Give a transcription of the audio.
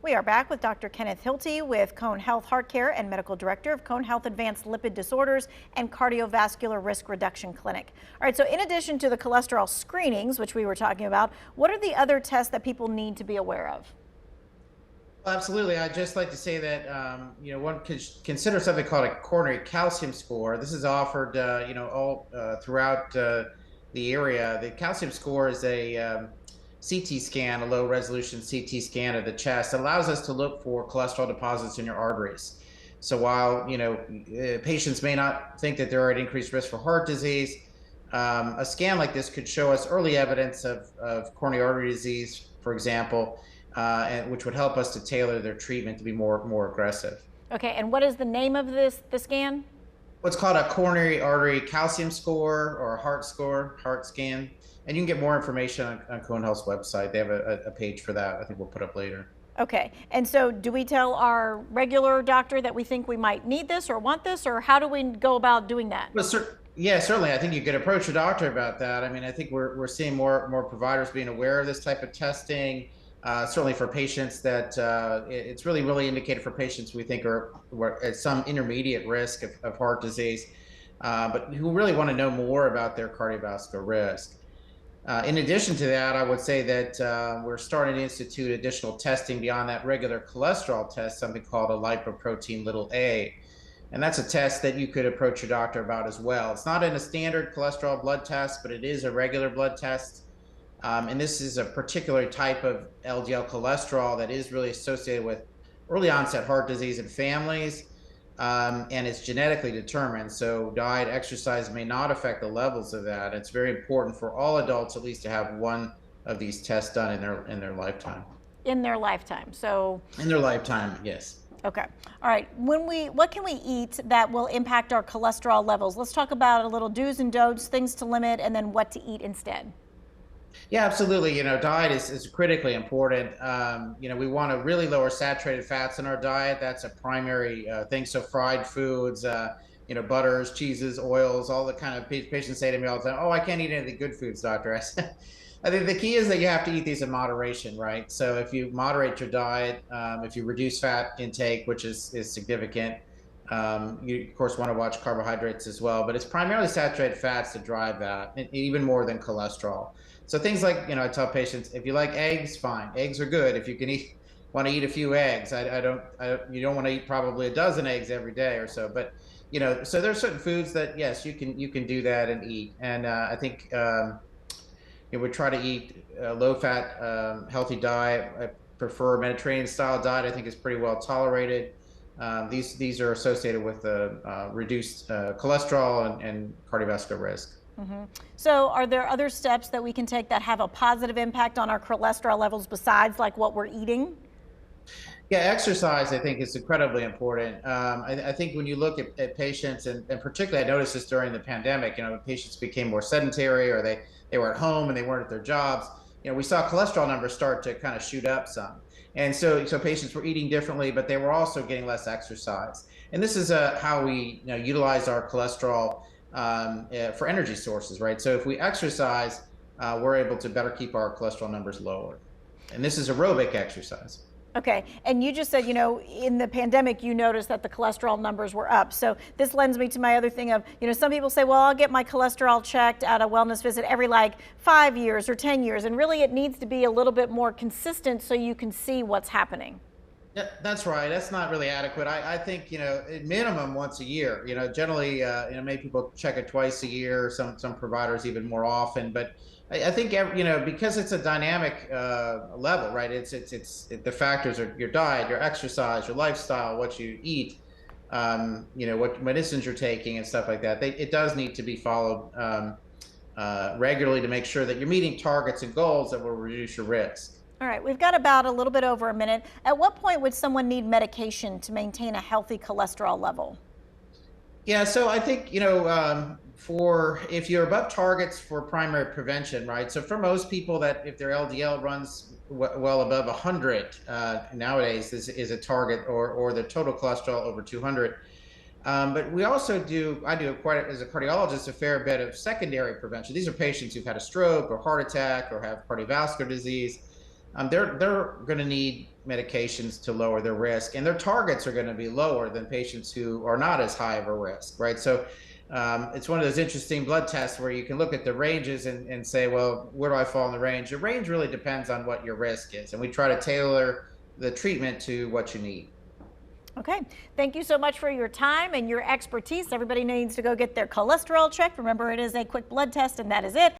We are back with Dr. Kenneth Hilty with Cone Health Heart Care and Medical Director of Cone Health Advanced Lipid Disorders and Cardiovascular Risk Reduction Clinic. All right, so in addition to the cholesterol screenings, which we were talking about, what are the other tests that people need to be aware of? Well, absolutely. I'd just like to say that one could consider something called a coronary calcium score. This is offered all throughout the area. The calcium score is a CT scan, a low resolution CT scan of the chest. It allows us to look for cholesterol deposits in your arteries. So while patients may not think that they're at increased risk for heart disease, a scan like this could show us early evidence of coronary artery disease, for example, which would help us to tailor their treatment to be more aggressive. Okay, and what is the name of the scan? What's called a coronary artery calcium score or a heart scan. And you can get more information on Cone Health's website. They have a page for that. I think we'll put up later. Okay, and so do we tell our regular doctor that we think we might need this or want this, or how do we go about doing that? Well, yeah, certainly. I think you could approach your doctor about that. I mean, I think we're seeing more providers being aware of this type of testing. Certainly for patients that it's really indicated for patients we think are at some intermediate risk of heart disease, but who really want to know more about their cardiovascular risk. In addition to that, I would say that we're starting to institute additional testing beyond that regular cholesterol test, something called a lipoprotein(a). And that's a test that you could approach your doctor about as well. It's not in a standard cholesterol blood test, but it is a regular blood test. And this is a particular type of LDL cholesterol that is really associated with early onset heart disease in families, and it's genetically determined. So diet, exercise may not affect the levels of that. It's very important for all adults at least to have one of these tests done in their lifetime. In their lifetime, so. In their lifetime, yes. Okay. All right. What can we eat that will impact our cholesterol levels? Let's talk about a little do's and don'ts, things to limit, and then what to eat instead. Yeah, absolutely. Diet is critically important. We want to really lower saturated fats in our diet. That's a primary thing. So fried foods, butters, cheeses, oils, all the kind of patients say to me all the time, "Oh, I can't eat any of the good foods, doctor." I think the key is that you have to eat these in moderation, right? So if you moderate your diet, if you reduce fat intake, which is significant, you of course want to watch carbohydrates as well, but it's primarily saturated fats that drive that, and even more than cholesterol. So things like, I tell patients, if you like eggs, fine. Eggs are good. If you can want to eat a few eggs, you don't want to eat probably a dozen eggs every day or so, but so there are certain foods that yes, you can do that and eat. And I think we try to eat a low-fat, healthy diet. I prefer a Mediterranean-style diet. I think is pretty well tolerated. These are associated with reduced cholesterol and cardiovascular risk. Mm-hmm. So are there other steps that we can take that have a positive impact on our cholesterol levels besides like what we're eating? Yeah, exercise I think is incredibly important. I think when you look at patients, and particularly I noticed this during the pandemic, patients became more sedentary, or they were at home and they weren't at their jobs. We saw cholesterol numbers start to kind of shoot up some. And so patients were eating differently, but they were also getting less exercise. And this is how we utilize our cholesterol for energy sources, right? So if we exercise, we're able to better keep our cholesterol numbers lower. And this is aerobic exercise. Okay, and you just said, in the pandemic, you noticed that the cholesterol numbers were up. So this lends me to my other thing of, some people say, well, I'll get my cholesterol checked at a wellness visit every 5 years or 10 years. And really it needs to be a little bit more consistent so you can see what's happening. Yeah, that's right. That's not really adequate. I think, at minimum once a year. Generally, many people check it twice a year, some providers even more often. But I think, because it's a dynamic level, right? It's the factors are your diet, your exercise, your lifestyle, what you eat, what medicines you're taking and stuff like that. It does need to be followed regularly to make sure that you're meeting targets and goals that will reduce your risk. All right, we've got about a little bit over a minute. At what point would someone need medication to maintain a healthy cholesterol level? Yeah, so I think, for if you're above targets for primary prevention, right? So for most people that if their LDL runs well above 100 nowadays is a target, or the total cholesterol over 200. But we also I do quite, as a cardiologist, a fair bit of secondary prevention. These are patients who've had a stroke or heart attack or have cardiovascular disease. They're going to need medications to lower their risk, and their targets are going to be lower than patients who are not as high of a risk, right? So it's one of those interesting blood tests where you can look at the ranges and say, well, where do I fall in the range? The range really depends on what your risk is, and we try to tailor the treatment to what you need. Okay, thank you so much for your time and your expertise. Everybody needs to go get their cholesterol checked. Remember, it is a quick blood test, and that is it.